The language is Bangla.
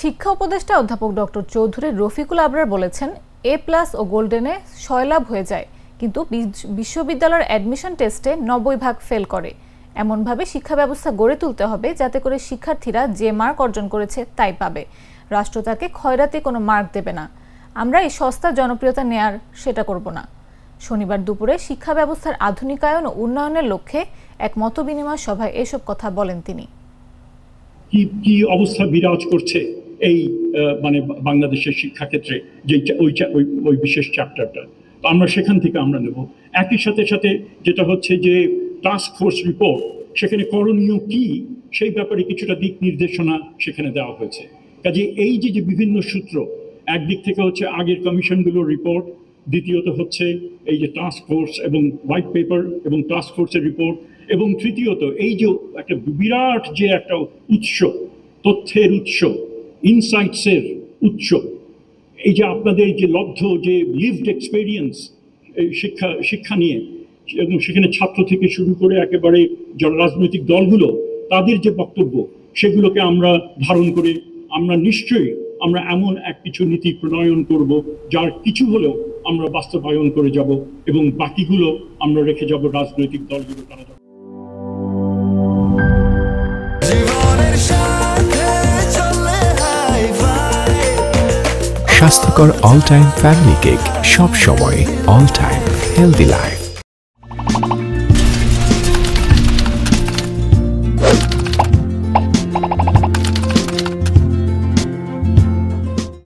শিক্ষা উপদেষ্টা অধ্যাপক ডক্টর চৌধুরী রফিকুল আবরার বলেছেন, A+ ও গোল্ডেনে ৬ লাভ হয়ে যায়, কিন্তু বিশ্ববিদ্যালয়ের অ্যাডমিশন টেস্টে ৯০ ভাগ ফেল করে। এমনভাবে শিক্ষা ব্যবস্থা গড়ে তুলতে হবে যাতে করে শিক্ষার্থীরা যে মার্ক অর্জন করেছে তাই পাবে। রাষ্ট্র তাকে খয়রাতি কোনো মার্ক দেবে না। আমরা এই সস্তা জনপ্রিয়তা নেয়ার সেটা করব না। শনিবার দুপুরে শিক্ষা ব্যবস্থার আধুনিকায়ন ও উন্নয়নের লক্ষ্যে এক মতবিনিময় সভায় এসব কথা বলেন তিনি। কি অবস্থা বিরাজ করছে এই মানে বাংলাদেশের শিক্ষাক্ষেত্রে, যে ওই বিশেষ চ্যাপ্টারটা তো আমরা সেখান থেকে আমরা নেব। একই সাথে সাথে যেটা হচ্ছে যে টাস্ক ফোর্স রিপোর্ট, সেখানে করণীয় কি সেই ব্যাপারে কিছুটা দিক নির্দেশনা সেখানে দেওয়া হয়েছে। কাজে এই যে বিভিন্ন সূত্র, একদিক থেকে হচ্ছে আগের কমিশনগুলোর রিপোর্ট, দ্বিতীয়ত হচ্ছে এই যে টাস্ক ফোর্স এবং হোয়াইট পেপার এবং টাস্ক ফোর্সের রিপোর্ট, এবং তৃতীয়ত এই যে একটা বিরাট যে একটা উৎস, তথ্যের উৎস, ইনসাইটসের উৎস, এই যে আপনাদের যে লব্ধ যে লিভড এক্সপেরিয়েন্স শিক্ষা নিয়ে, এবং সেখানে ছাত্র থেকে শুরু করে একেবারে যারা রাজনৈতিক দলগুলো তাদের যে বক্তব্য, সেগুলোকে আমরা ধারণ করে আমরা নিশ্চয়ই আমরা এমন এক কিছু নীতি প্রণয়ন করব যার কিছু হলেও আমরা বাস্তবায়ন করে যাব, এবং বাকিগুলো আমরা রেখে যাব রাজনৈতিক দলগুলো তারা। স্বাস্থ্যকর অল টাইম ফ্যামিলি কেক, সব সময় অল টাইম হেলদি লাইফ।